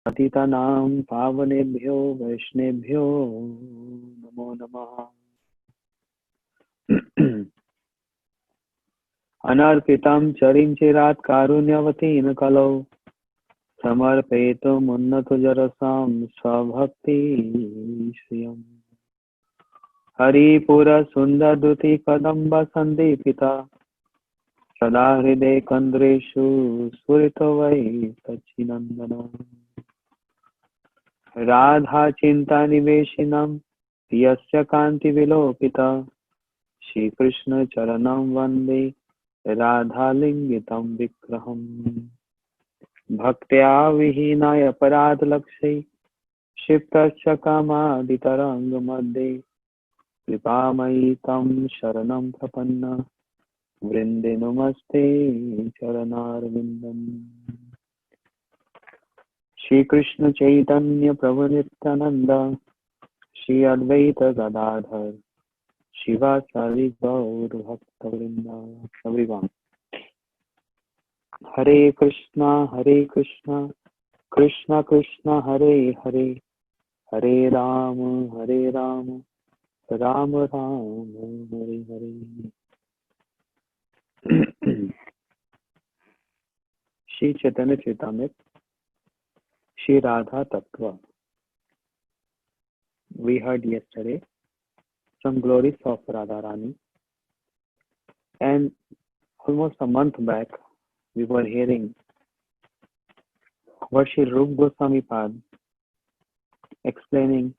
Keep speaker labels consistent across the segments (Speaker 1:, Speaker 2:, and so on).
Speaker 1: पतितानां पावनेभ्यो वैष्णवेभ्यो नमो नमः। अनर्पितं चरिंचिरात् कारुण्यवतीं कलौ समर्पयितुमुन्नतजरसां स्वभक्ति श्रियम्। हरिपुरसुन्दरद्युति कदम्ब सन्दीपिता सदा हृदय कन्द्रेषु स्फुरितो वै सच्चिनन्दन। राधा चिंता निवेशिनं यस्य कांति विलोपिता श्रीकृष्ण चरणं वन्दे राधालिंगितं विग्रहम्। भक्त्या विहीनाय अपराधलक्ष्ये क्षिप्तस्य कामादितरङ्गमध्ये कृपामयि तं शरणं प्रपन्न वृन्दे नमस्ते चरणारविन्दम्। श्री कृष्ण चैतन्य प्रभु नित्यानंद श्री अद्वैत गदाधर शिवासादि गौर भक्तवृंद। Everyone, Hare Krishna Krishna Krishna Hare Hare, Hare Ram Ram Ram Hare Hare. Shri Chaitanya Charitamrita Shri Radha Tattva. We heard yesterday some glories of Radharani, and almost a month back we were hearing what Shri Rupa Goswami Pad explaining,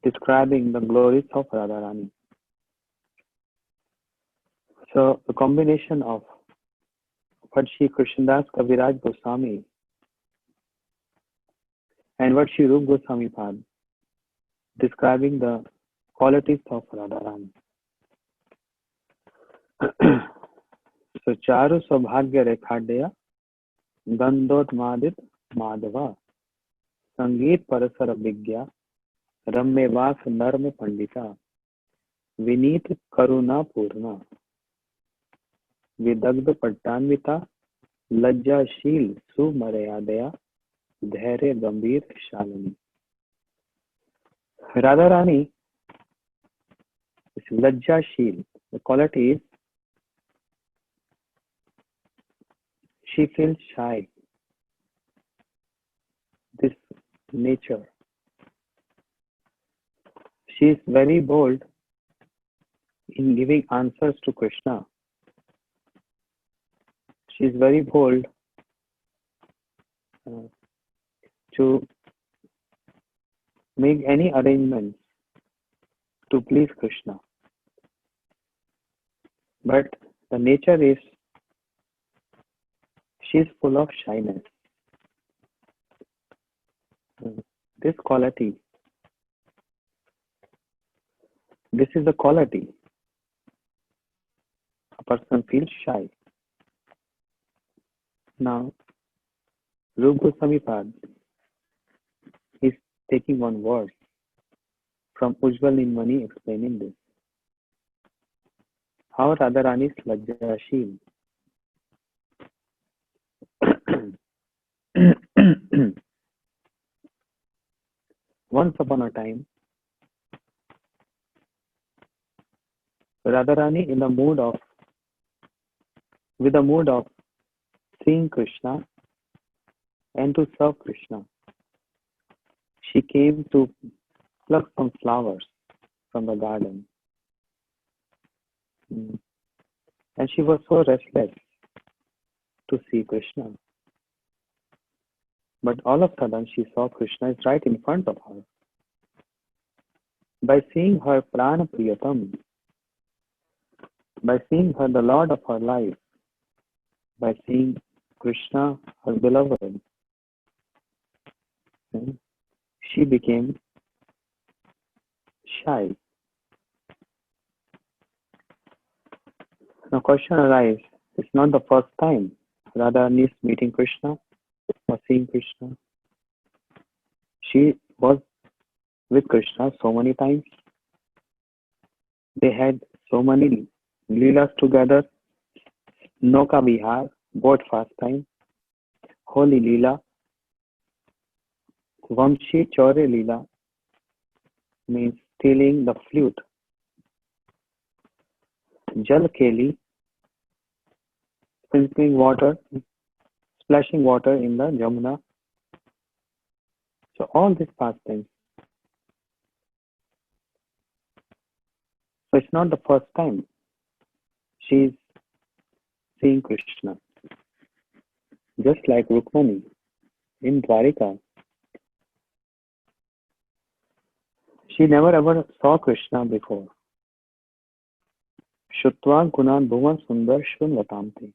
Speaker 1: describing the glories of Radharani. So the combination of what Shri Krishnadas Kaviraj Goswami and what Shri Rupa Goswami Pad describing the qualities of Radharani. So Charu Saubhagya Rekhadeya Gandhotmadit Madhava संगीत परसर विज्ञा रम्य वास नर्म पंडिता विनीत करुणा पूर्णा विदग्ध पट्टान्विता लज्जाशील सुमर्यादया धैर्य गंभीर Shalini. Radha Rani is lajjashil. The quality is she feels shy. This nature. She is very bold in giving answers to Krishna. She is very bold to make any arrangements to please Krishna. But the nature is she is full of shyness. This quality, this is the quality. A person feels shy. Now, Rupa Goswami Pad is taking one word from Ujjwal Nimani explaining this. How Radharani is lajjashil. Once upon a time, Radharani with the mood of seeing Krishna and to serve Krishna, she came to pluck some flowers from the garden. And she was so restless to see Krishna. But all of a sudden she saw Krishna is right in front of her. By seeing her Prana Priyatam, by seeing her the Lord of her life, by seeing Krishna, her beloved, she became shy. Now question arises, it's not the first time Radharani is meeting Krishna or seeing Krishna. She was with Krishna so many times. They had so many leelas together. Nauka Vihar, boat fast time, Holy Leela. Vamshi Chaure Leela means stealing the flute. Jal Keli, sprinkling water, splashing water in the Jamuna. So all these past things. So it's not the first time she's seeing Krishna. Just like Rukmani in Dwarika, she never ever saw Krishna before. Shutva Gunan Bhuvan Sundar Shunvatamti.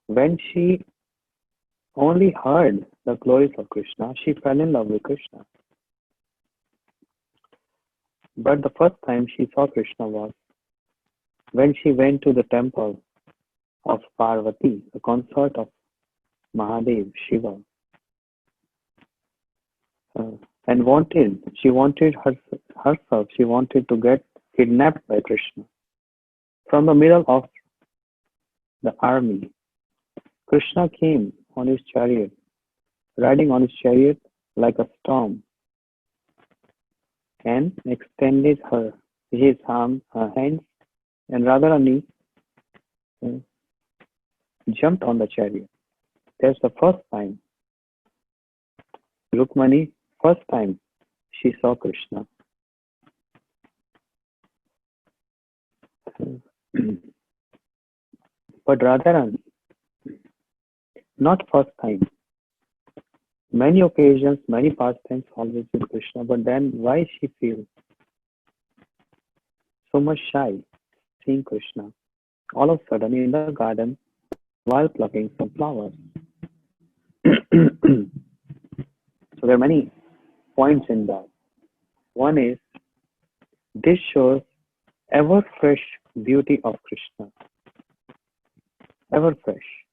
Speaker 1: When she only heard the glories of Krishna, she fell in love with Krishna. But the first time she saw Krishna was when she went to the temple of Parvati, the consort of Mahadev, Shiva, and she wanted herself, she wanted to get kidnapped by Krishna. From the middle of the army, Krishna came on his chariot, riding on his chariot like a storm, and extended his hands, and Radharani jumped on the chariot. That's the first time Rukmani, first time she saw Krishna. But Radharani, not first time. Many occasions, many pastimes always with Krishna, but then why she feels so much shy seeing Krishna all of a sudden in the garden while plucking some flowers? So there are many points in that. One is this shows ever fresh beauty of Krishna. Ever fresh.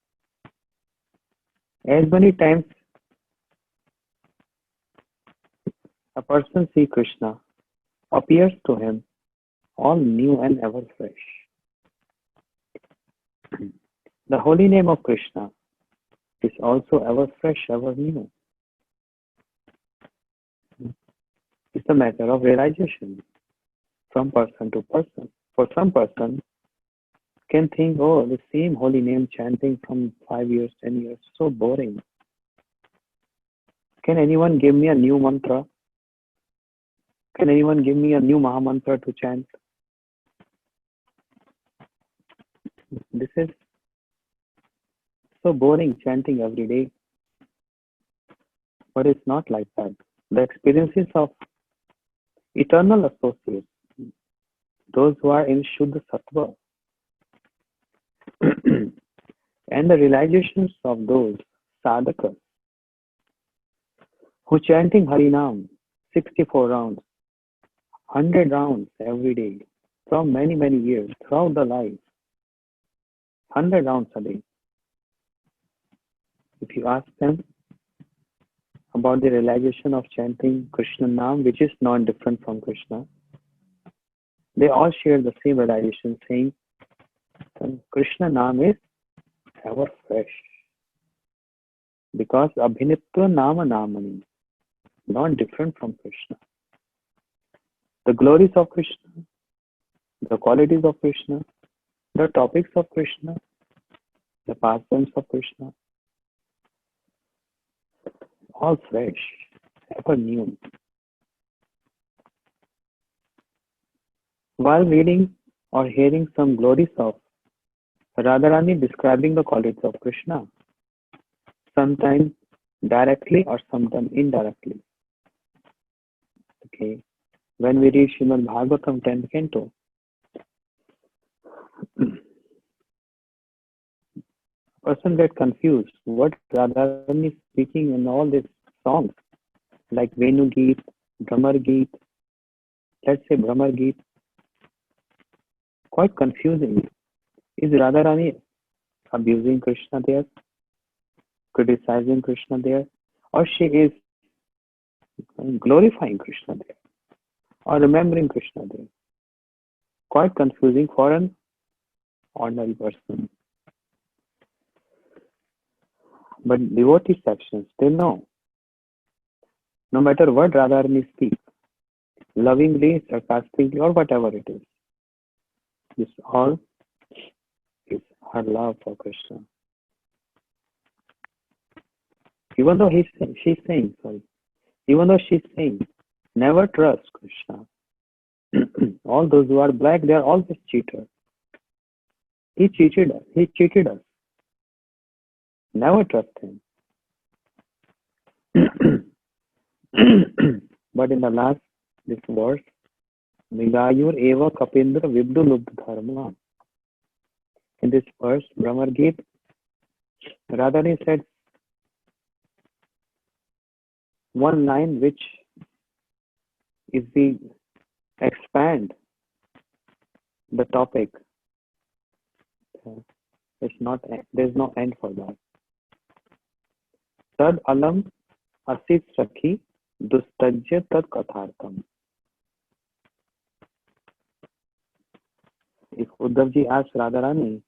Speaker 1: As many times a person sees Krishna, appears to him all new and ever fresh. The holy name of Krishna is also ever fresh, ever new. It's a matter of realization from person to person. For some person can think, oh, the same holy name chanting from 5 years, 10 years, so boring. Can anyone give me a new mantra? Can anyone give me a new Maha Mantra to chant? This is so boring chanting every day. But it's not like that. The experiences of eternal associates, those who are in Shuddha Sattva, and the realizations of those sadhakas who chanting Harinam 64 rounds, 100 rounds every day, from many, many years, throughout the life, 100 rounds a day. If you ask them about the realization of chanting Krishna Nam, which is not different from Krishna, they all share the same realization, saying Krishna Nam is ever fresh. Because Abhinitva Nama Namani, not different from Krishna. The glories of Krishna, the qualities of Krishna, the topics of Krishna, the pastimes of Krishna, all fresh, ever new. While reading or hearing some glories of Radharani describing the qualities of Krishna, sometimes directly or sometimes indirectly. Okay, when we read Srimad Bhagavatam 10th canto, person get confused. What Radharani is speaking in all these songs, like Venu Geet, Bhramar Geet, let's say Bhramar Geet, quite confusing. Is Radharani abusing Krishna there, criticizing Krishna there, or she is glorifying Krishna there, or remembering Krishna there? Quite confusing for an ordinary person. But devotee sections, they know. No matter what Radharani speaks, lovingly, sarcastically, or whatever it is, this all is her love for Krishna. Even though she's saying, never trust Krishna. All those who are black, they are always cheaters. He cheated us. Never trust him. But in the last, this verse, Migayur eva kapindra vidulubd dharma. In this verse, Brahmar Gita, Radharani said one line which is the expand the topic. There's no end for that. Tad alam asit sakhi dustajya tad kathartam. If Uddhavji asked Radharani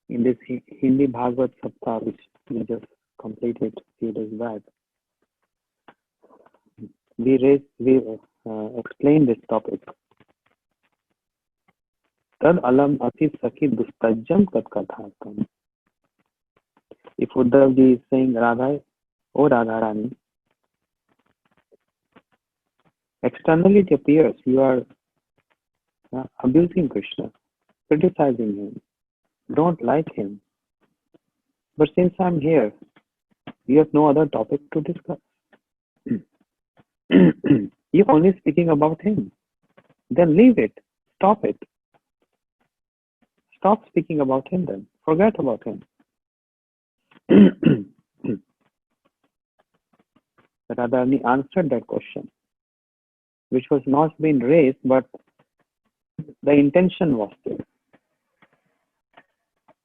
Speaker 1: in this Hindi Bhagavad Saptah, which we just completed a few days back, we explained this topic. Tad alam asit sakhi dustajyam tad kathartam. If Uddhavji is saying, Radha, oh Radharani, externally it appears you are abusing Krishna, criticizing him, don't like him. But since I'm here, you have no other topic to discuss. You're only speaking about him. Then leave it. Stop it. Stop speaking about him then. Forget about him. Radharani answered that question, which was not being raised, but the intention was there.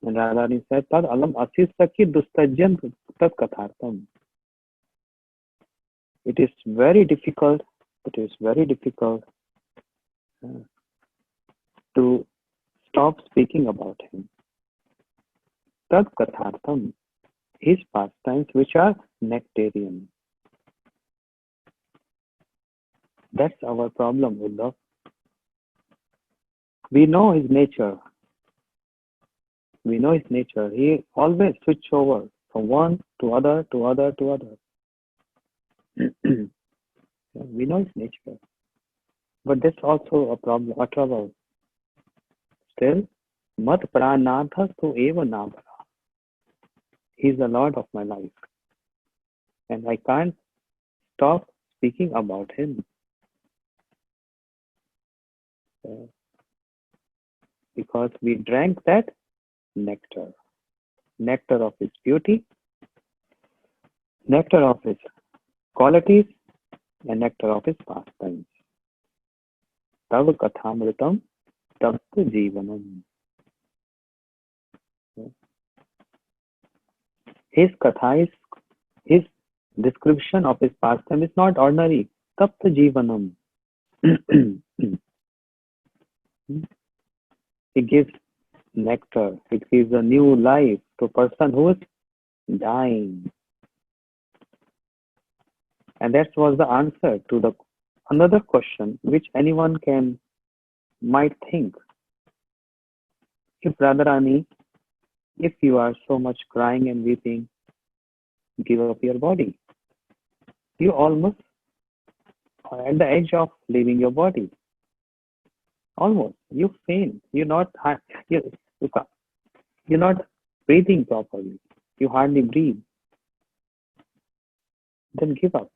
Speaker 1: And Radharani said, Tad alam asis sakhi dustajyam tad kathartam. It is very difficult to stop speaking about him. Tad kathartam, his pastimes which are nectarian. That's our problem, Uddhav. We know his nature. He always switch over from one to other. We know his nature. But that's also a problem, a trouble. Still, mat pranatha tu eva nabara. He's the Lord of my life. And I can't stop speaking about him. Because we drank that nectar of his beauty, nectar of his qualities, and nectar of his pastimes. Tav kathamritam tav jivanam. His katha his description of his pastime is not ordinary. Tapta jivanam. He gives nectar. It gives a new life to a person who is dying. And that was the answer to another question which anyone might think. If Radharani, if you are so much crying and weeping, give up your body. You almost are at the edge of leaving your body. Almost. You faint. You're not breathing properly. You hardly breathe. Then give up.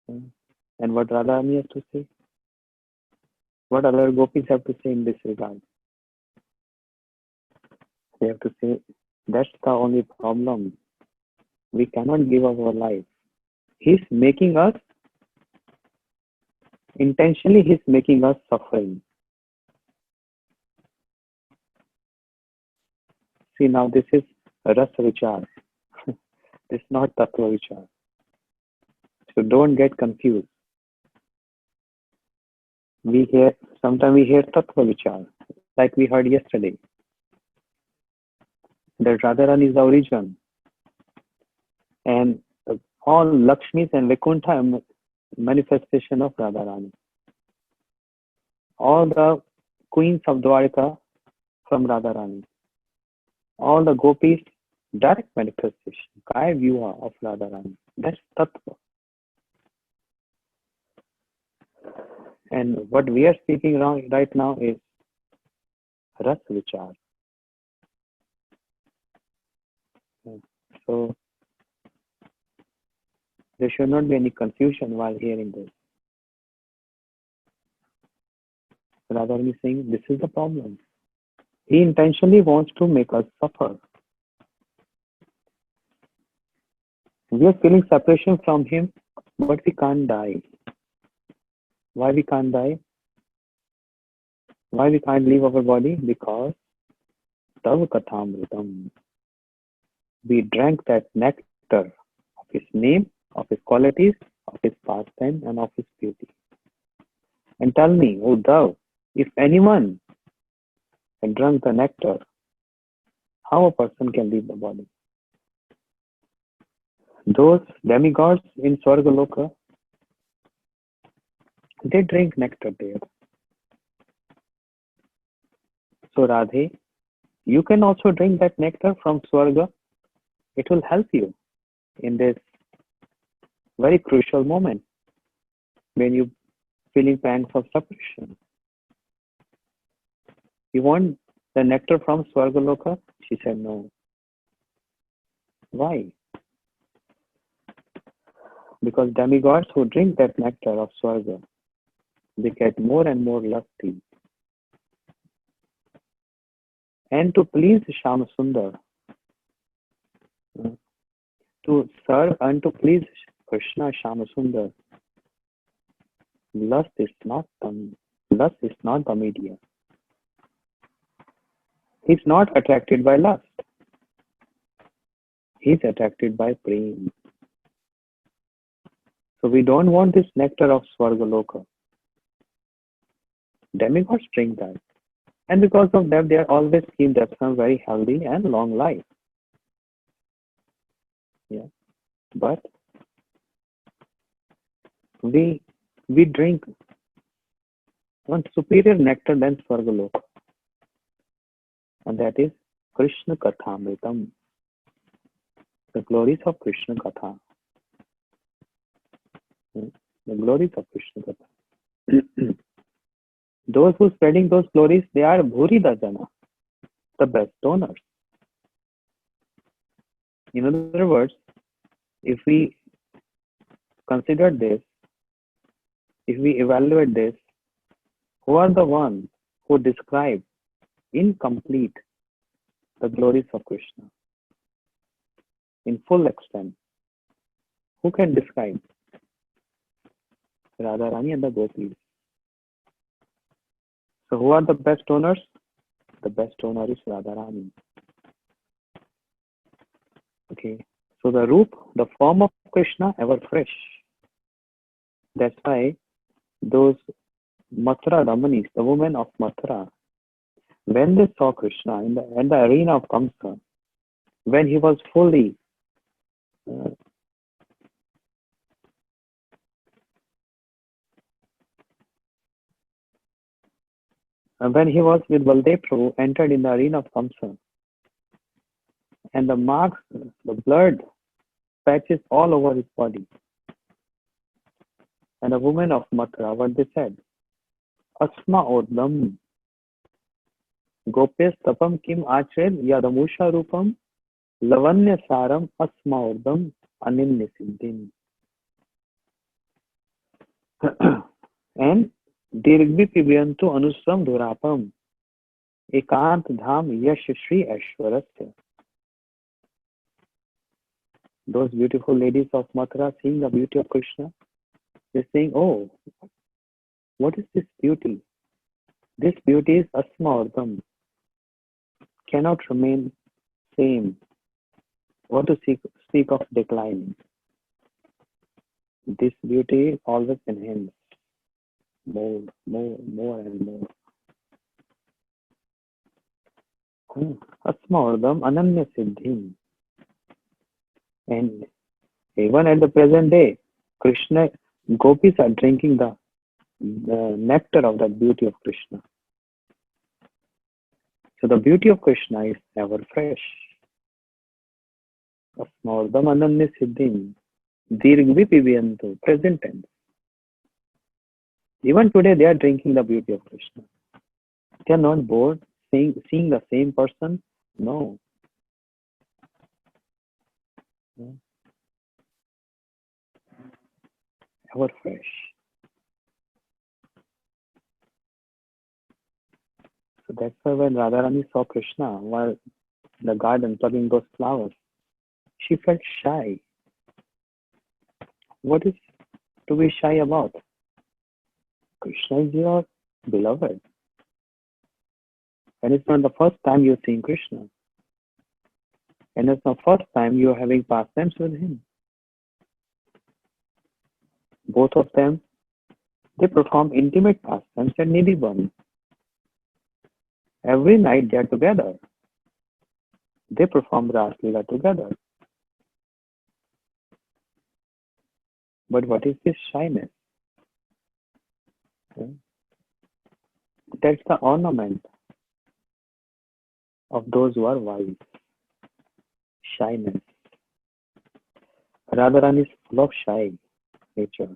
Speaker 1: And what Radharani has to say? What other gopis have to say in this regard? They have to say, that's the only problem. We cannot give up our life. He's making us suffering. See, now this is Rasa Vichar. This is not Tattva Vichar. So don't get confused. Sometimes we hear Tattva Vichar, like we heard yesterday. That Radharani is the origin. and all Lakshmis and Vaikuntha manifestation of Radharani. All the queens of Dwarka from Radharani. All the gopis, direct manifestation, Kaya Vyuha of Radharani. That's Tattva. And what we are speaking right now is Ras Vichar. So there should not be any confusion while hearing this. Radharani is saying, this is the problem. He intentionally wants to make us suffer. We are feeling separation from him, but we can't die. Why we can't die? Why we can't leave our body? Because Tav Kathamritam. We drank that nectar of his name, of his qualities, of his pastime, and of his beauty. And tell me, O thou, if anyone had drunk the nectar, how a person can leave the body? Those demigods in Swargaloka, they drink nectar there. So Radhe, you can also drink that nectar from Swarga. It will help you in this very crucial moment when you feeling pangs of separation. You want the nectar from Swargaloka? She said no. Why? Because demigods who drink that nectar of Swarga, they get more and more lusty. And to please Shama Sundar, to serve and to please Krishna Shama Sundar, lust is not the media. He's not attracted by lust. He's attracted by prem. So we don't want this nectar of Swargaloka. Demigods drink that. And because of that, they are always keep themselves very healthy and long life. Yeah. But we drink one superior nectar than Swargaloka. And that is Krishna Kathamritam. The glories of Krishna Katha. The glories of Krishna Katha. Those who spreading those glories, they are Bhurida Jana, the best donors. In other words, if we consider this, if we evaluate this, who are the ones who describe incomplete the glories of Krishna in full extent? Who can describe? Radharani and the gopis. So who are the best owners? The best owner is Radharani. Okay. So the form of Krishna ever fresh. That's why those Mathura Ramanis, the women of Mathura, when they saw Krishna in the arena of Kamsa, when he was fully when he was with Baldev Prabhu, entered in the arena of Kamsa, and the marks, the blood patches all over his body. And the women of Mathura, what they said, Asma Odam, Gopes Tapam Kim Achren Yadamusha Rupam, Lavanya Saram Asma Odam Anim Nisiddin. And Dirgbi Pibyantu Anusram Dhurapam, Ekant Dham Yash Shri Ashwarasya. Those beautiful ladies of Mathura seeing the beauty of Krishna, they're saying, oh, what is this beauty? This beauty is Asma Urdham, cannot remain same. What to speak of declining? This beauty always enhances more and more. Asma Urdham Ananya Siddhim. And Even at the present day, Krishna gopis are drinking the nectar of the beauty of Krishna. So the beauty of Krishna is ever fresh. Asmordam ananya siddhim dirgvi pibiyantu, present tense. Even today they are drinking the beauty of Krishna. They are not bored seeing the same person. No. Ever fresh. So that's why when Radharani saw Krishna while in the garden plucking those flowers, she felt shy. What is to be shy about? Krishna is your beloved. And it's not the first time you're seeing Krishna. And it's the first time you're having pastimes with him. Both of them, they perform intimate pastimes at Nidhivan. Every night they are together. They perform Ras Leela together. But what is this shyness? That's the ornament of those who are wise. Shyness. Radharani is full of shy nature.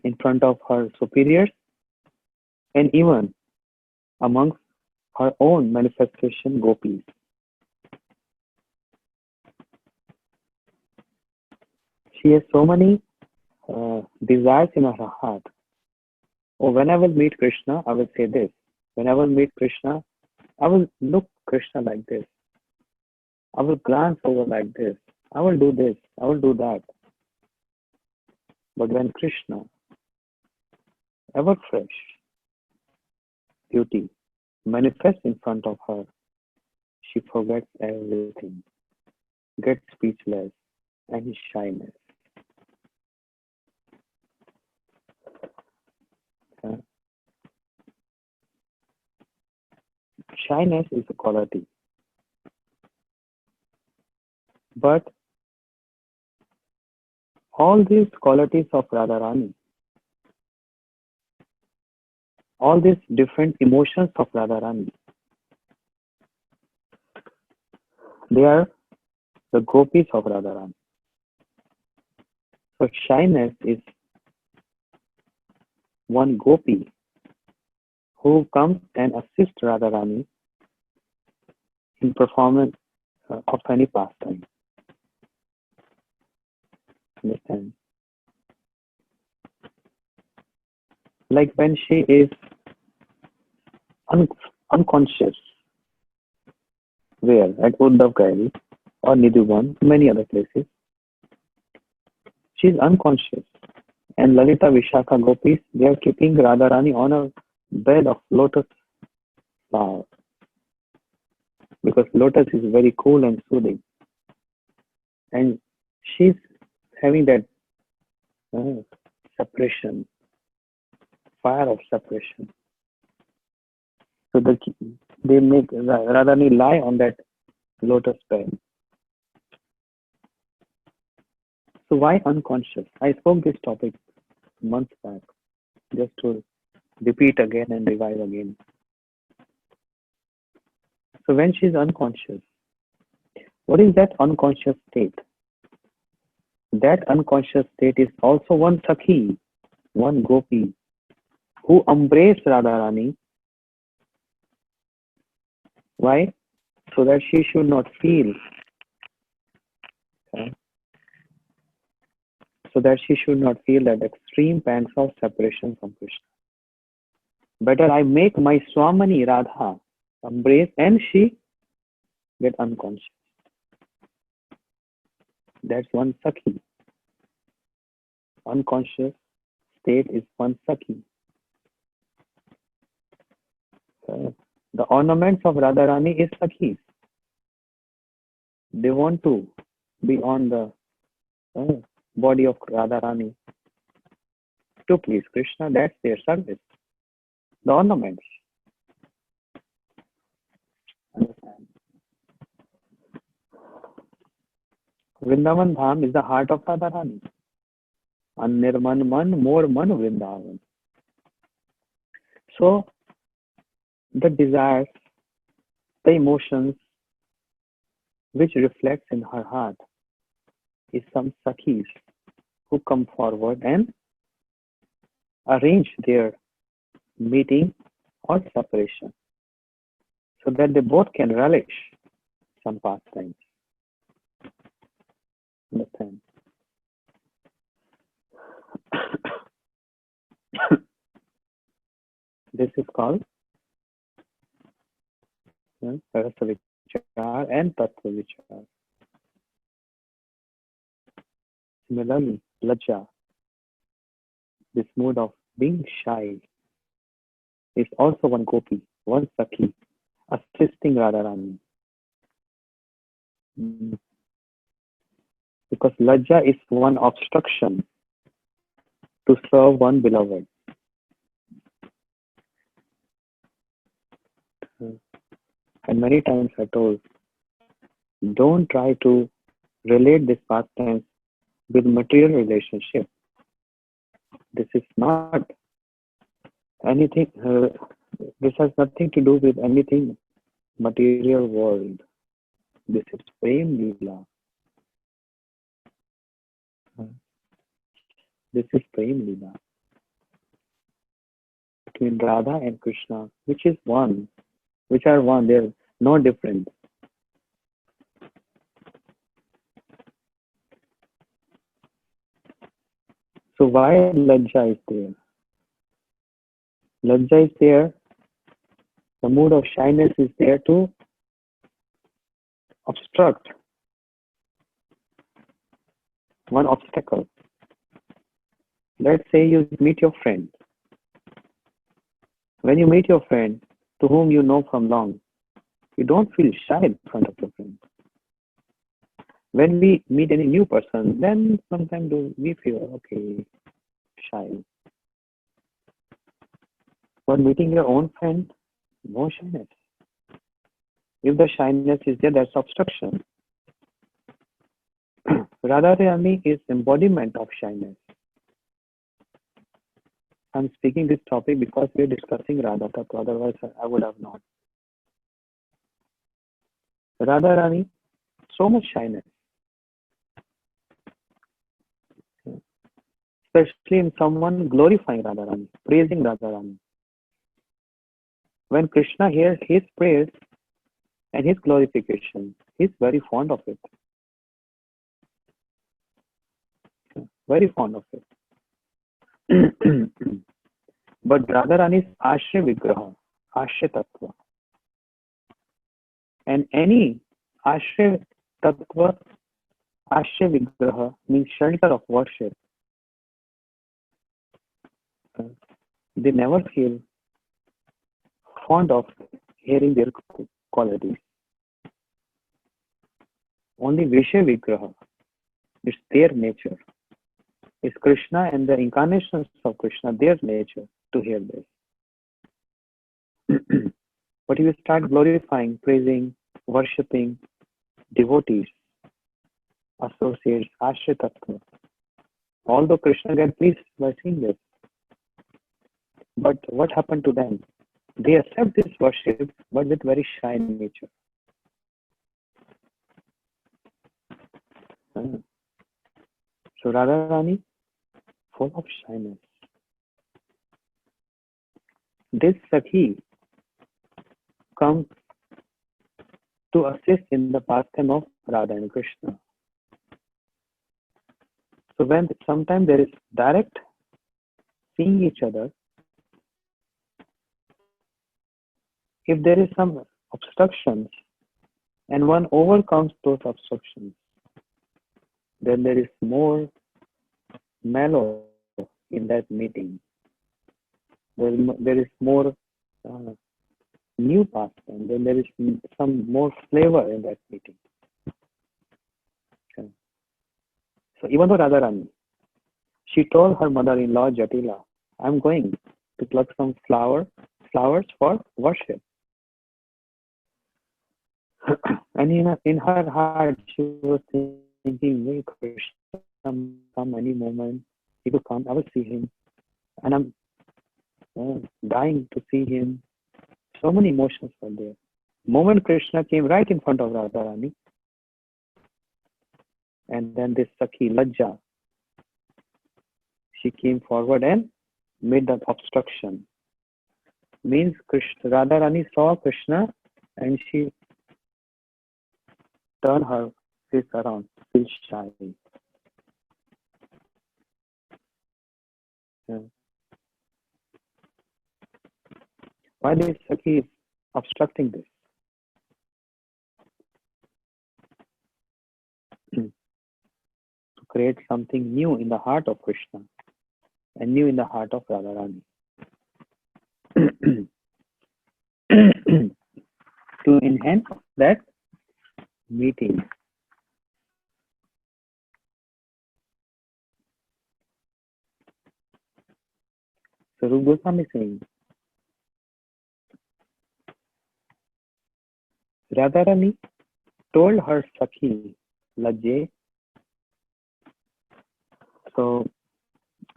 Speaker 1: In front of her superiors and even amongst her own manifestation gopis. She has so many desires in her heart. Oh, when I will meet Krishna, I will say this. When I will meet Krishna, I will look Krishna like this. I will glance over like this. I will do this. I will do that. But when Krishna, ever fresh, beauty, manifests in front of her, she forgets everything, gets speechless, and is shyness. Shyness is a quality. But all these qualities of Radharani, all these different emotions of Radharani, they are the gopis of Radharani. So shyness is one gopi who comes and assists Radharani in performance of any pastime. Understand? Like when she is unconscious, where? At Uddhav Gairi or Nidhuvan, many other places, she is unconscious. And Lalita Vishakha gopis, they are keeping Radharani on a bed of lotus flower. Because lotus is very cool and soothing. And she's having that separation, fire of separation. So they make Radharani lie on that lotus bed. So why unconscious? I spoke this topic months back, just to repeat again and revive again. So when she is unconscious, what is that unconscious state? That unconscious state is also one Sakhi, one Gopi, who embraced Radharani. Why? So that she should not feel. Okay? So that she should not feel that extreme pangs of separation from Krishna. Better I make my Swamani Radha embrace and she get unconscious. That's one Sakhi. Unconscious state is one Sakhi. The ornaments of Radharani is Sakhis. They want to be on the body of Radharani to please Krishna. That's their service. The ornaments. Understand? Vrindavan Dham is the heart of Radharani. Anirman Man, more man Vrindavan. So the desires, the emotions which reflects in her heart is some Sakhis who come forward and arrange their meeting or separation so that they both can relish some pastimes. Understand? This is called Rasa Vichar and Tattva Vichar. Similarly, Lajja, this mood of being shy, is also one gopi, one Sakhi, assisting Radharani. Because Lajja is one obstruction to serve one beloved. And many times I told, don't try to relate this pastime with material relationship. This is not anything, this has nothing to do with anything material world. This is Prem Leela. This is Prem Leela between Radha and Krishna, which is one, which are one, they're no different. So why Lajja is there? Lajja is there, the mood of shyness is there to obstruct one obstacle. Let's say you meet your friend. When you meet your friend, to whom you know from long, you don't feel shy in front of your friend. When we meet any new person, then sometimes we feel, okay, shy. When meeting your own friend, no shyness. If the shyness is there, that's obstruction. Radharani is embodiment of shyness. I'm speaking this topic because we're discussing Radha Tattva, otherwise I would have not. Radharani, so much shyness. Especially in someone glorifying Radharani, praising Radharani. When Krishna hears his praise and his glorification, he's very fond of it. Very fond of it. But Radharani is Ashray Vigraha, Ashray Tattva. And any Ashray Tattva, Ashray Vigraha means shelter of worship. They never feel fond of hearing their qualities. Only Vishya Vigraha, it's their nature. It's Krishna and the incarnations of Krishna, their nature to hear this. But if you start glorifying, praising, worshipping devotees, associates, Ashray Tattva, although Krishna gets pleased by seeing this, but what happened to them? They accept this worship, but with very shy nature. So Radharani, full of shyness. This Sakhi comes to assist in the pastime of Radha and Krishna. So when sometimes there is direct seeing each other, if there is some obstructions and one overcomes those obstructions, then there is more mellow in that meeting. There is more new pastime, then there is some more flavor in that meeting. Okay. So even though Radharani, she told her mother-in-law Jatila, I'm going to pluck some flowers for worship. And in her heart, she was thinking, thinking, "Will Krishna come any moment? He will come. I will see him, and I'm dying to see him." So many emotions were there. Moment Krishna came right in front of Radharani, and then this Sakhi Lajja, she came forward and made that obstruction. Means Radharani saw Krishna and she turned her face around, still shy. Yeah. Why this Sakhi is obstructing this? To create something new in the heart of Krishna and new in the heart of Radharani. To enhance that meeting. So Rupa Goswami is saying, Radharani told her Sakhi Lajje. So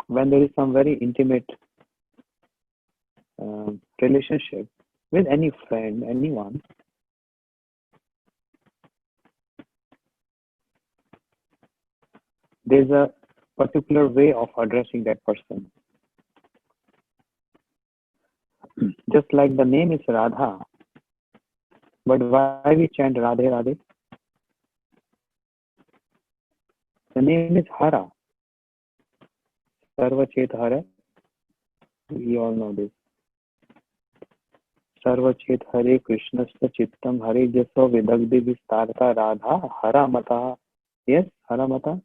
Speaker 1: when there is some very intimate relationship with any friend, anyone, there's a particular way of addressing that person. Just like the name is Radha, but why we chant Radhe Radhe? The name is Hara. Sarvachet Hara. We all know this. Sarvachet Hare Krishnasya Chittam Hare Jaso Vidagdi Vistarta Radha Hara Mata. Yes, Hara Mata.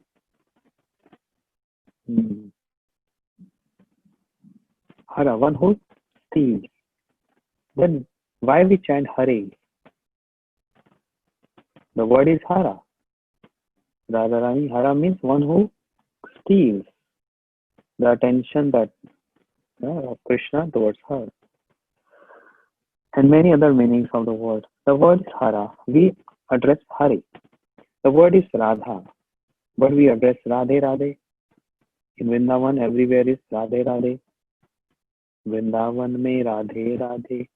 Speaker 1: Hara, one who steals. Then why we chant Hare? The word is Hara. Radharani, Hara means one who steals the attention that of Krishna towards her. And many other meanings of the word. The word is Hara. We address Hare. The word is Radha. But we address Radhe Radhe. In Vrindavan, everywhere is Radhe Radhe. Vrindavan mein Radhe Radhe.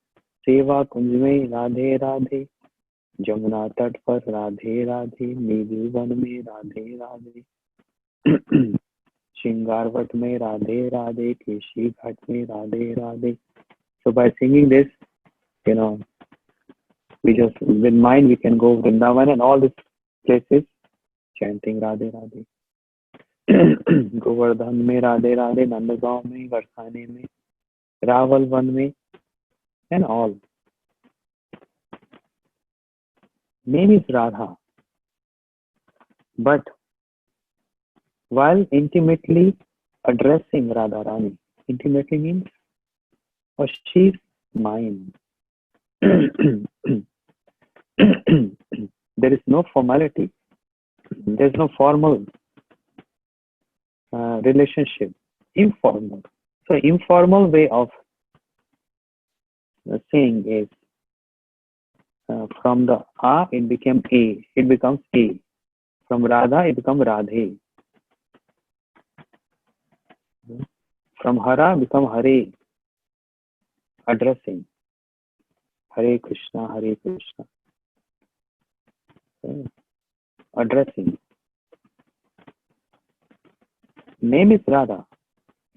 Speaker 1: Seva Kunj mein Radhe Radhe. Jamuna tat par Radhe Radhe. Nidhuvan mein Radhe Radhe. Shingarvat mein Radhe Radhe. Keshi Ghat mein Radhe Radhe. So by singing this, we just, with mind, we can go Vrindavan and all these places chanting Radhe Radhe. Govardhan mein Radhe Radhe, Nandagaon mein, Varsane mein, Ravalvan mein, and all. Name is Radha. But while intimately addressing Radharani, intimately means, oh, she's mine. There is no formality. There is no formal relationship. Informal. So informal way of saying is from the A it became A. It becomes A. From Radha it becomes Radhe. From Hara become Hare. Addressing. Hare Krishna, Hare Krishna. Okay. Addressing. Name is Radha.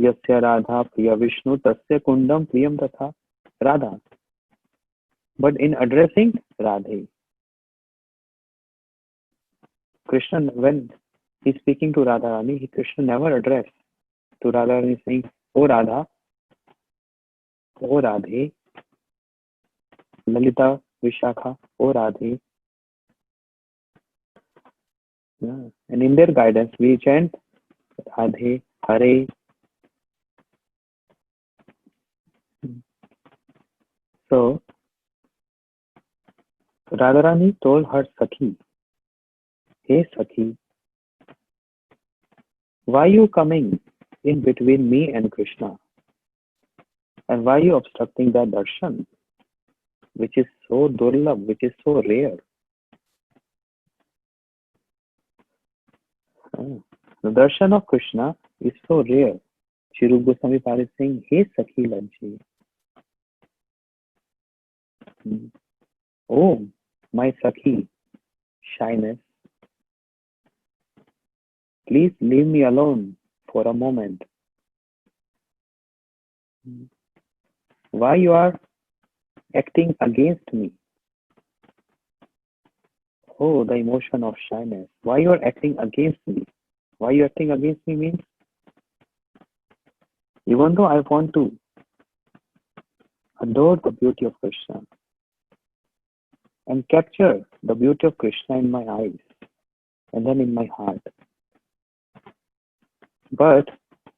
Speaker 1: Yasya Radha Priya Vishnu Tasya Kundam Priyam Tatha. Radha. But in addressing, Radhe. Krishna, when he's speaking to Radharani, Krishna never addressed to Radharani saying, "O Radha, O Radhe, Lalita Vishakha, O Radhe." Yeah. And in their guidance, we chant Radhe, Hare. So, Radharani told her Sakhi, "Hey Sakhi, why you coming in between me and Krishna? And why you obstructing that darshan, which is so durlabh, which is so rare?" The darshan of Krishna is so rare. Sri Rupa Goswami Pad is saying, Hey Sakhi Laji. Oh, my Sakhi, shyness, please leave me alone for a moment. Why you are acting against me? Oh, the emotion of shyness. Why you are acting against me? Why you acting against me means, even though I want to adore the beauty of Krishna and capture the beauty of Krishna in my eyes and then in my heart. But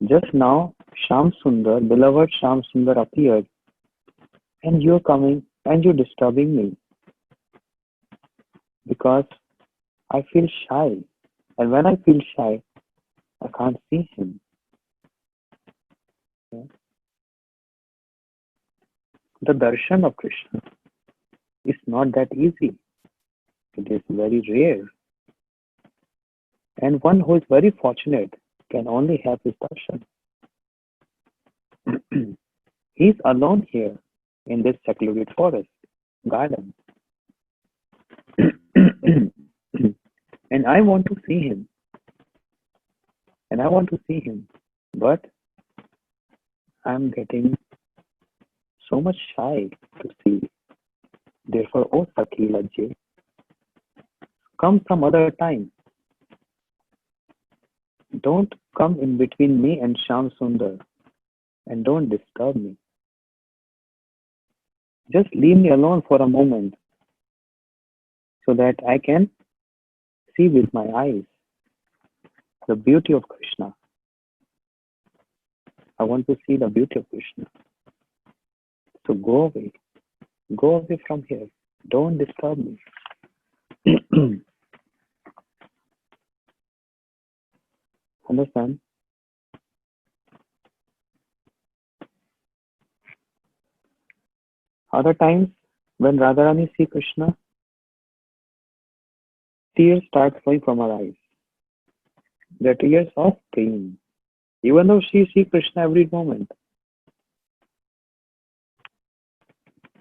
Speaker 1: just now, Sham Sundar, beloved Sham Sundar appeared, and you're coming and you're disturbing me because I feel shy. And when I feel shy, I can't see him. The darshan of Krishna is not that easy. It is very rare. And one who is very fortunate can only have his darshan. He is alone here in this secluded forest, garden. And I want to see him. And I want to see him. But I'm getting so much shy to see. Therefore, oh Sakhi Lajje, come some other time. Don't come in between me and Sham Sundar and don't disturb me. Just leave me alone for a moment so that I can see with my eyes the beauty of Krishna. I want to see the beauty of Krishna. So go away. Go away from here. Don't disturb me. Understand? Other times when Radharani see Krishna, tears start flowing from her eyes. The tears of pain. Even though she sees Krishna every moment.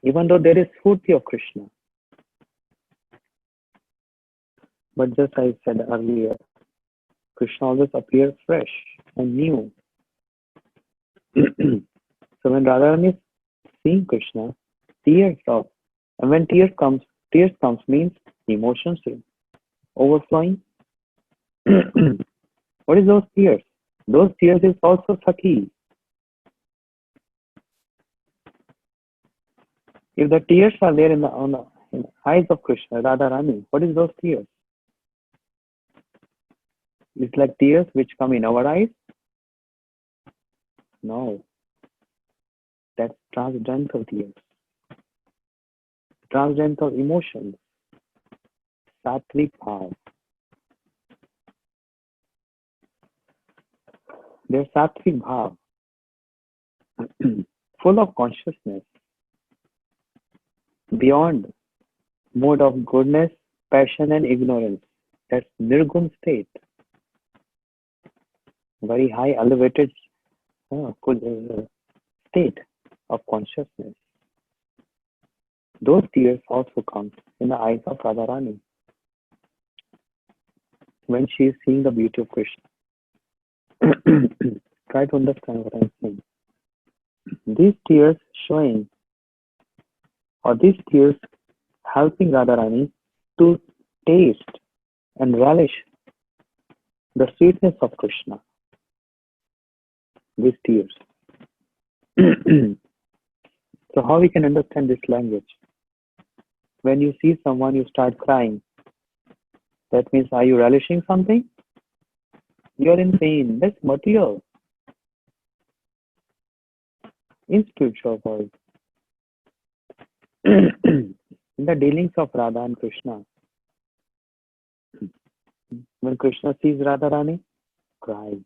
Speaker 1: Even though there is Spurti of Krishna. But just as I said earlier, Krishna always appears fresh and new. So when Radharani is seeing Krishna, tears drop. And when tears comes means emotions overflowing. What is those tears? Those tears is also Sakhi. If the tears are there in the eyes of Krishna, Radharani, what is those tears? It's like tears which come in our eyes? No. That's transcendental tears. Transcendental emotions. Sattvic bhav. They're sattvic bhav. Full of consciousness. Beyond mode of goodness, passion and ignorance. That's nirgun state. Very high elevated state of consciousness. Those tears also come in the eyes of Radharani when she is seeing the beauty of Krishna. Try to understand what I'm saying. These tears showing, or these tears helping Radharani to taste and relish the sweetness of Krishna. These tears. So how we can understand this language? When you see someone, you start crying. That means, are you relishing something? You're in pain. That's material. In spiritual world, in the dealings of Radha and Krishna, when Krishna sees Radharani, crying.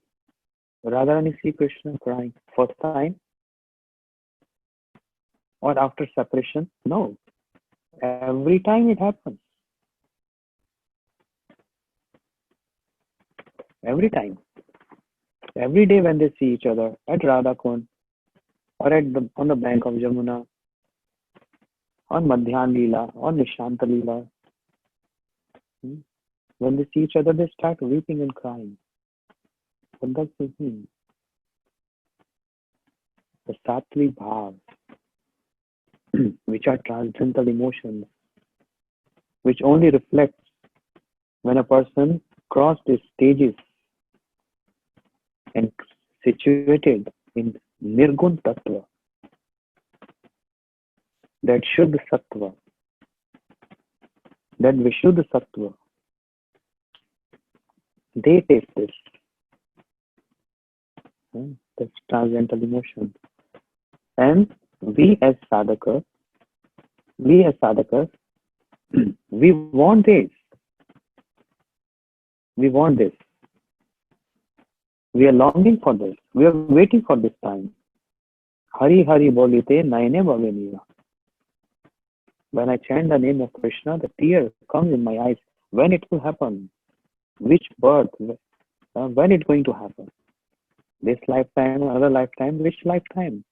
Speaker 1: Radharani sees Krishna crying. First time or after separation? No. Every time it happens. every time, every day when they see each other at Radha Kund or on the bank of Jamuna, on Madhyan Leela, on Nishanta Leela. When they see each other, they start weeping and crying. What does this mean? The Sattvic Bhav, which are transcendental emotions, which only reflects when a person crossed these stages and situated in Nirgun Tattva, that Shuddha Sattva, that Vishuddha Sattva, they taste this. That's transcendental emotion. And we as sadhakas, we want this. We want this. We are longing for this. We are waiting for this time. Hari Hari Bolite Naine Bhavanira. When I chant the name of Krishna, the tear comes in my eyes. When it will happen? Which birth? When it's going to happen? This lifetime, another lifetime, which lifetime?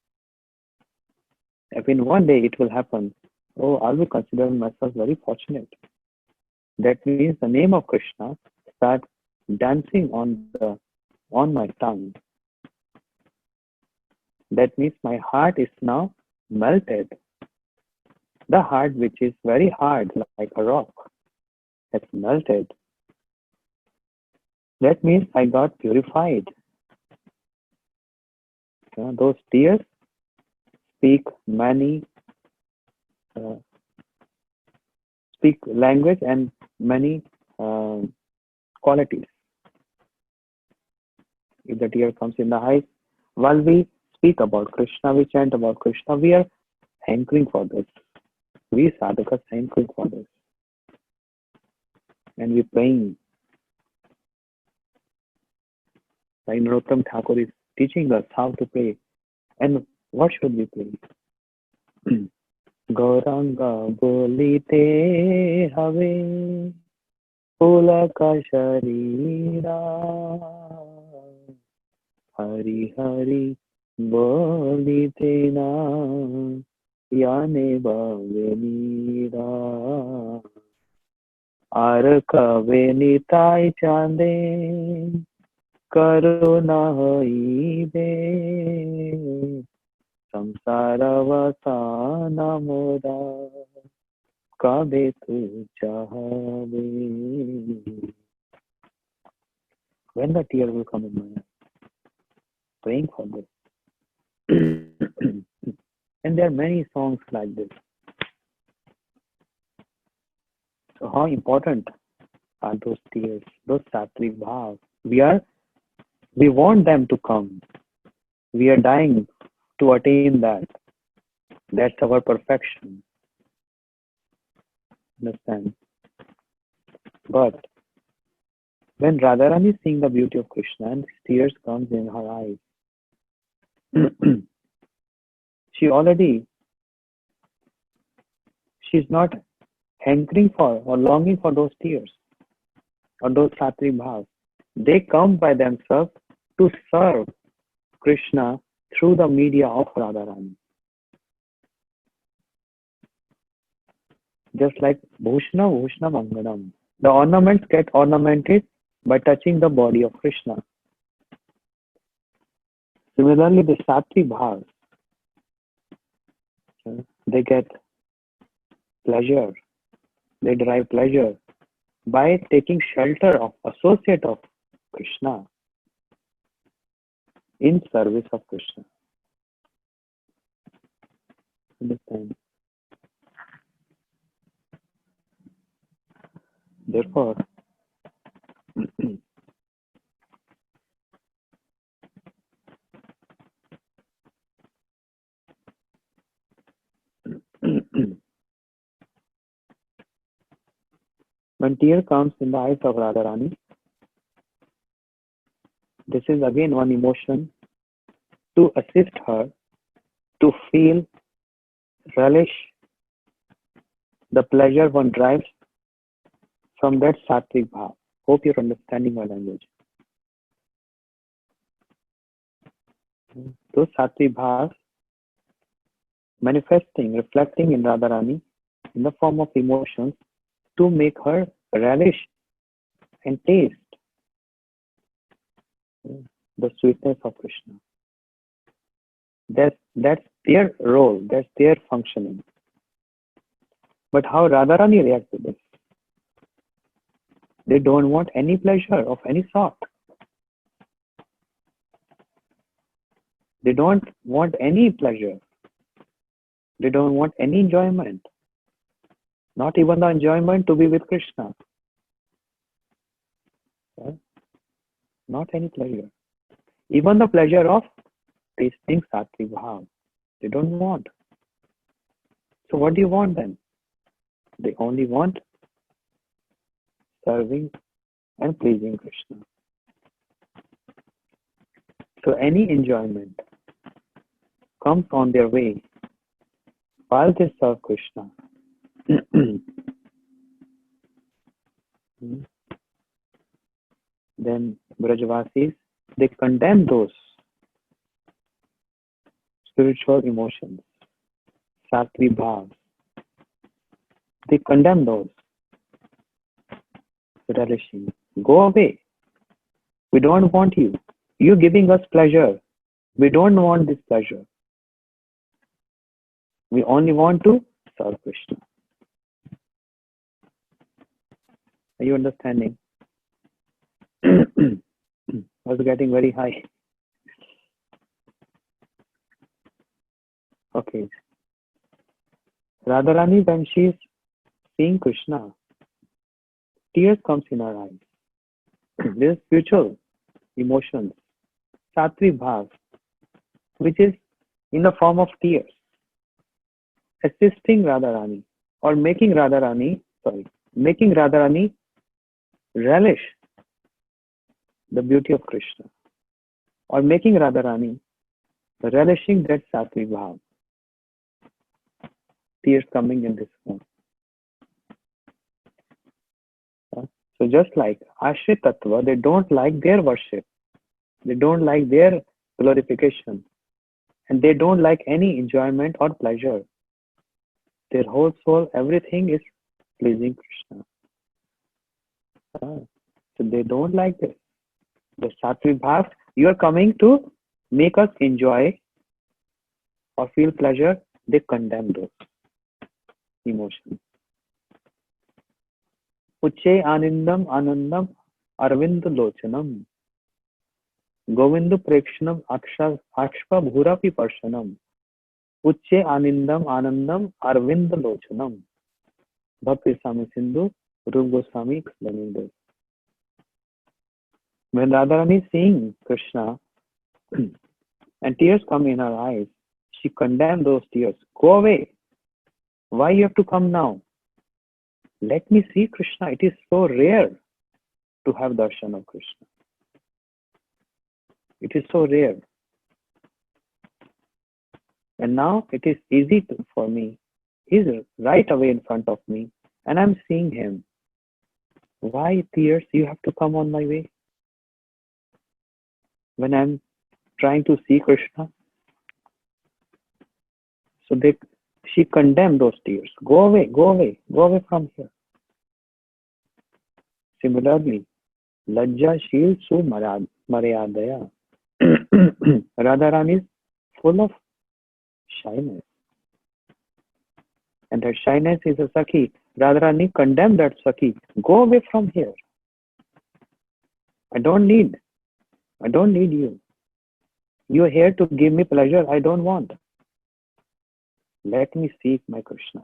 Speaker 1: If in one day it will happen, oh, I will consider myself very fortunate. That means the name of Krishna starts dancing on my tongue. That means my heart is now melted. The heart which is very hard like a rock has melted. That means I got purified. Those tears speak language and many qualities. If the tear comes in the eyes, while we speak about Krishna, we chant about Krishna, we are hankering for this. We sadhakas hankering for this. And we're praying. Like Narottam Thakur is teaching us how to pray. And what should we pray? Gauranga bolite have pulaka sharira Hari Hari bolite na yane bhavanira Arka nitai chande Karuna hoibe Samsaravasana moda Kabe tu chahabe. When the tear will come in my eyes, praying for this. And there are many songs like this. So how important are those tears, those sattvic bhavs? We want them to come. We are dying to attain that. That's our perfection. Understand? But when Radharani is seeing the beauty of Krishna and tears comes in her eyes, she's not hankering for or longing for those tears or those sattvic bhavs. They come by themselves to serve Krishna through the media of Radharani. Just like Bhushna Mangalam. The ornaments get ornamented by touching the body of Krishna. Similarly, the sattvic bhavs, they get pleasure. They derive pleasure by taking shelter of associate of Krishna in service of Krishna. Understand? Therefore, when tear comes in the eyes of Radharani, this is again one emotion to assist her to feel, relish the pleasure one derives from that sattvic bhav. Hope you're understanding my language. Those Satvi Bhavas manifesting, reflecting in Radharani in the form of emotions to make her relish and taste the sweetness of Krishna. That's their role, that's their functioning. But how Radharani reacts to this? They don't want any pleasure of any sort. They don't want any pleasure. They don't want any enjoyment. Not even the enjoyment to be with Krishna. Okay? Not any pleasure. Even the pleasure of tasting Satvi Bhav. They don't want. So what do you want then? They only want serving and pleasing Krishna. So any enjoyment comes on their way while they serve Krishna. Then Brajavasis, they condemn those spiritual emotions, Satvi Bhavs. They condemn those, relishing. Go away. We don't want you. You're giving us pleasure. We don't want this pleasure. We only want to serve Krishna. Are you understanding? I was getting very high. Okay. Radharani, when she is seeing Krishna, tears comes in her eyes. This is spiritual emotions, Satvi Bhav, which is in the form of tears, assisting Radharani or making Radharani relish the beauty of Krishna, or making Radharani relishing that Satvi Bhav. Tears coming in this form. So just like Ashrit Tattva, they don't like their worship, they don't like their glorification, and they don't like any enjoyment or pleasure. Their whole soul, everything is pleasing Krishna. So they don't like this. The Satvi Bhav, you are coming to make us enjoy or feel pleasure, they condemn those emotions. Uche anindam anandam arvind lochanam govindu prekshanam akshpa bhurapi parshanam uche anindam anandam arvind lochanam Bhakti Sami Sindhu Rup Goswami explaining this. When Radharani is seeing Krishna and tears come in her eyes, she condemns those tears. Go away. Why you have to come now? Let me see Krishna. It is so rare to have darshan of Krishna. It is so rare. And now it is easy for me. He is right away in front of me and I'm seeing him. Why tears? You have to come on my way. When I'm trying to see Krishna. So she condemned those tears. Go away, go away, go away from here. Similarly, Lajja Shil Su Maryadaya. Radharani is full of shyness. And that shyness is a Sakhi. Radharani condemned that Sakhi. Go away from here. I don't need you. You are here to give me pleasure. I don't want. Let me seek my Krishna.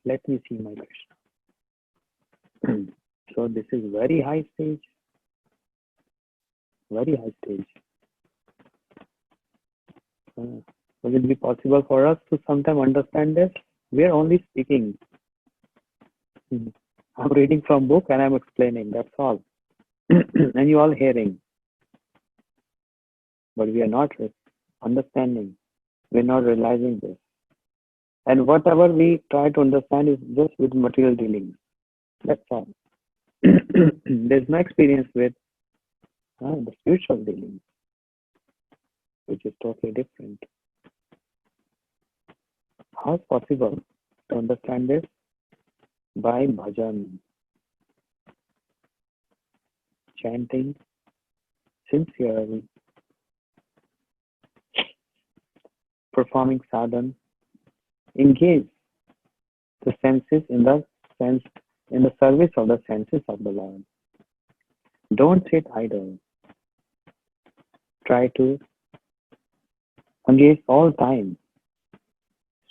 Speaker 1: Let me see my Krishna. So this is very high stage. Very high stage. Will it be possible for us to sometime understand this? We are only speaking. I'm reading from book and I'm explaining. That's all. And you all hearing. But we are not understanding. We're not realizing this. And whatever we try to understand is just with material dealings. That's all. There's no experience with the spiritual dealings, which is totally different. How is possible to understand this? By bhajan, chanting sincerely, performing sadhan, engage the senses sense in the service of the senses of the Lord. Don't sit idle. Try to engage all time,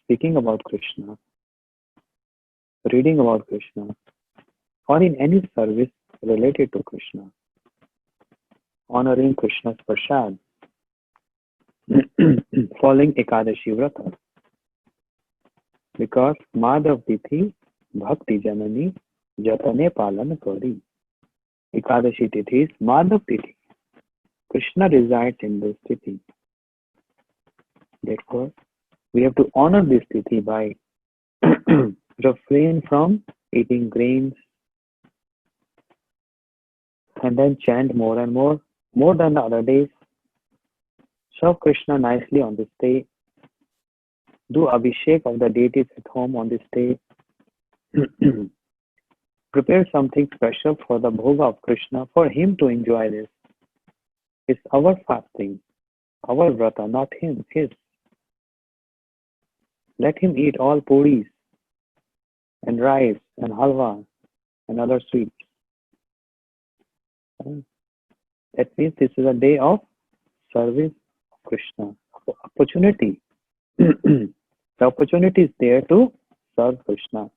Speaker 1: speaking about Krishna, reading about Krishna, or in any service related to Krishna, honoring Krishna's prasad, following Ekadashi Vrata. Because Madhav Tithi Bhakti Janani Jatane Palan Kari. Ekadashi Tithi is Madhav Tithi. Krishna resides in this Tithi. Therefore, we have to honor this Tithi by refrain from eating grains and then chant more and more than the other days. Serve Krishna nicely on this day. Do abhishek of the deities at home on this day. Prepare something special for the bhoga of Krishna for him to enjoy this. It's our fasting, our vrata, not his. Let him eat all puris and rice and halwa and other sweets. That means this is a day of service of Krishna. Opportunity. The opportunity is there to serve Krishna.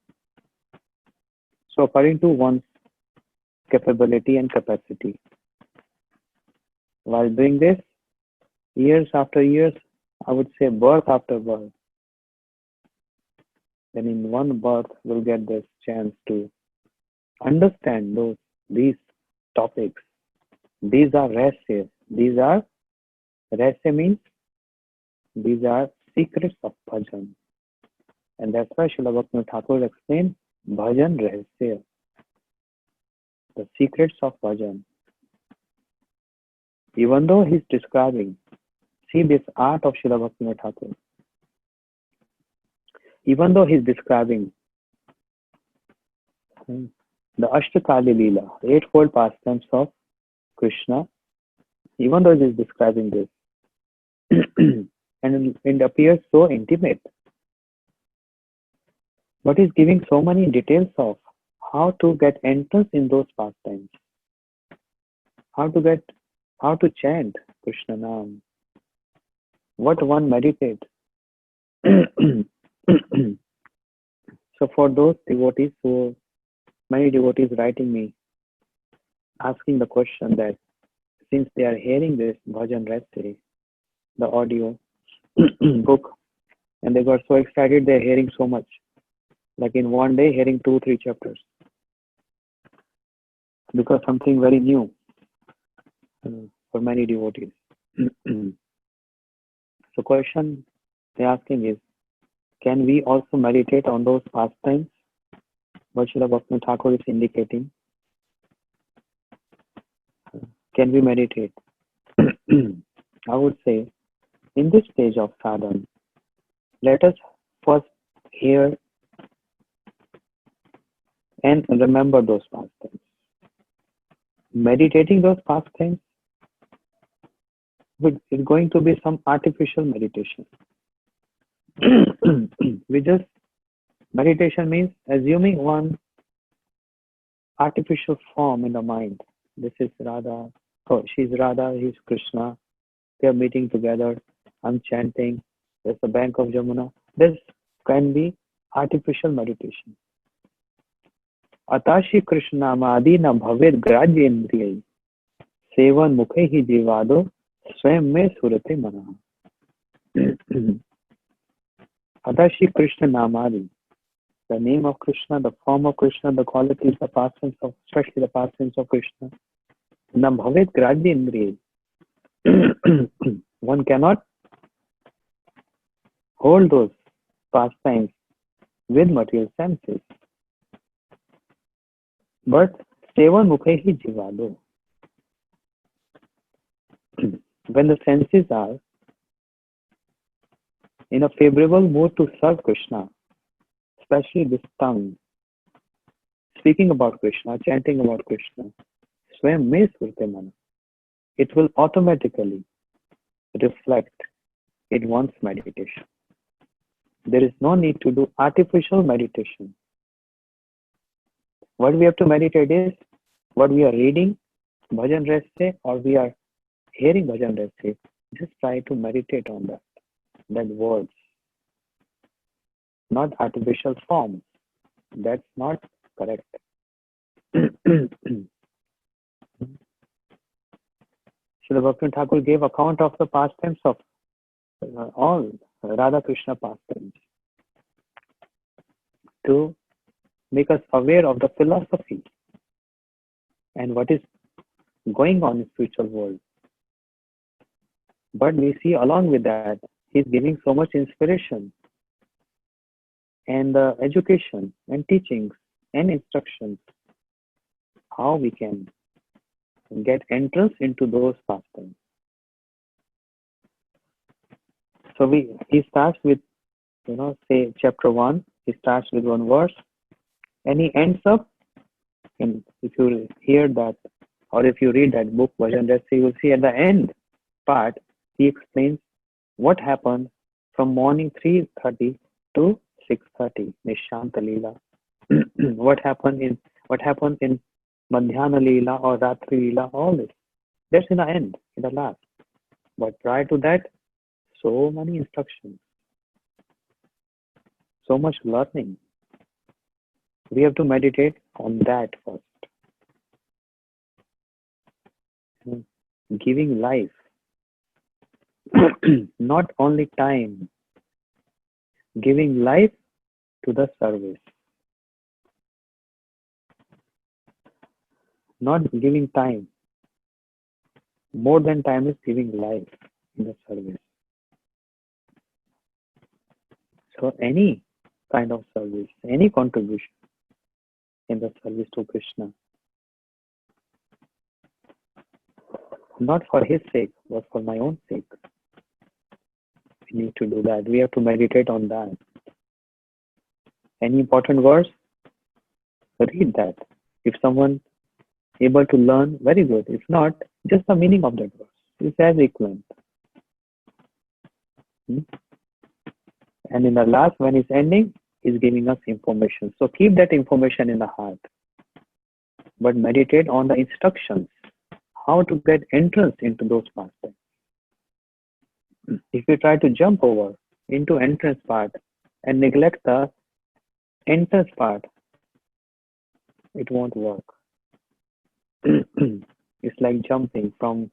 Speaker 1: So according to one's capability and capacity. While doing this, years after years, I would say birth after birth, then in one birth we'll get this chance to understand these topics. These are rahsya. Rahsya means these are secrets of bhajan. And that's why Srila Bhaktivinoda Thakur explained bhajan rahsya. The secrets of bhajan. Even though he's describing, see this art of Srila Bhaktivinoda Thakur. Even though he's describing the Ashtakali Leela, the eightfold pastimes of Krishna, even though he's describing this, and it appears so intimate, but he's giving so many details of how to get entrance in those pastimes, how to chant Krishna Nam, what one meditate. So for those devotees many devotees writing me, asking the question that since they are hearing this Bhajan Rahsya, the audio book, and they got so excited they're hearing so much. Like in one day, hearing 2-3 chapters. Because something very new for many devotees. So question they're asking is, can we also meditate on those pastimes? What Srila Bhaktivinoda Thakur is indicating. Can we meditate? I would say, in this stage of sadhana, let us first hear and remember those pastimes. Meditating those pastimes is going to be some artificial meditation. Meditation means assuming one artificial form in the mind. This is Radha, she's Radha, he's Krishna. They are meeting together. I'm chanting. There's the bank of Jamuna. This can be artificial meditation. Atashi Krishna Madi na bhaved grajya indriyai. Sevan mukhe hi jivado swayam me surate mana. Atashi Krishna Namadi. The name of Krishna, the form of Krishna, the qualities, the pastimes of, especially the pastimes of Krishna. Na bhaved grajya indriyai. One cannot hold those pastimes with material senses. But sevan mukhe hi jivado. when the senses are in a favorable mood to serve Krishna, especially this tongue, speaking about Krishna, chanting about Krishna, swayam mein surte mana, it will automatically reflect in one's meditation. There is no need to do artificial meditation. What we have to meditate is what we are reading, bhajan reste, or we are hearing bhajan reste. Just try to meditate on that words, not artificial forms. That's not correct. Srila Bhaktivinoda Thakur gave account of the pastimes of all Radha Krishna pastimes to make us aware of the philosophy and what is going on in spiritual world. But we see along with that, he's giving so much inspiration and education and teachings and instructions how we can get entrance into those pastimes. So he starts with, say chapter 1, he starts with one verse and he ends up, and if you hear that or if you read that book, Bhajan Rasa, you will see at the end part, he explains what happened from morning 3:30 to 6:30, Nishanta Leela. what happened in Madhyana Leela or Ratri Leela, all this. That's in the end, in the last. But prior to that, so many instructions, so much learning. We have to meditate on that first. Giving life, not only time, giving life to the service. Not giving time. More than time is giving life in the service. So any kind of service, any contribution in the service to Krishna, not for his sake, but for my own sake. We need to do that. We have to meditate on that. Any important verse? Read that. If someone able to learn, very good. If not, just the meaning of that verse. It's as equivalent. And in the last, when it's ending, he's giving us information. So keep that information in the heart. But meditate on the instructions, how to get entrance into those pastimes. If you try to jump over into entrance part and neglect the entrance part, it won't work. It's like jumping from,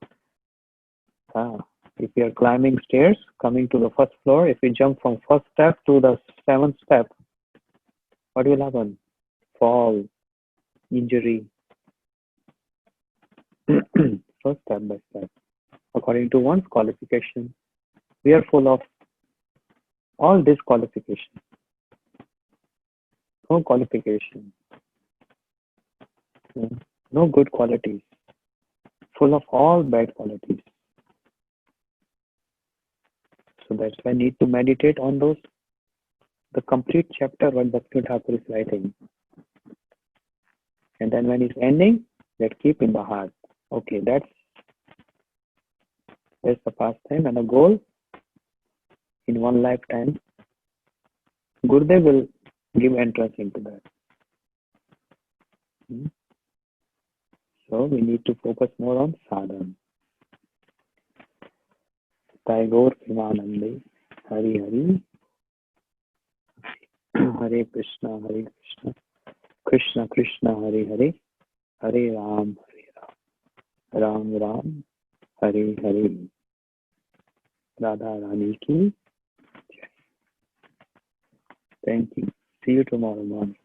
Speaker 1: if you are climbing stairs, coming to the first floor, if you jump from first step to the seventh step, what will happen? Fall, injury. First step by step. According to one's qualification, we are full of all disqualification. No qualification. No good qualities. Full of all bad qualities. So that's why I need to meditate on those. The complete chapter what Bhaktivinoda Thakur is writing. And then when it's ending, that keep in the heart. Okay, that's the pastime and a goal in one lifetime. Gurudev will give entrance into that. So we need to focus more on sadhana. Tagore Premanande, Hari Hari, Hare Krishna, Krishna Krishna, Hare Hare, Hare Ram, Ram Ram, Hare Hare. Radha Rani ki Jai. Thank you. See you tomorrow morning.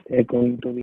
Speaker 1: They're going to be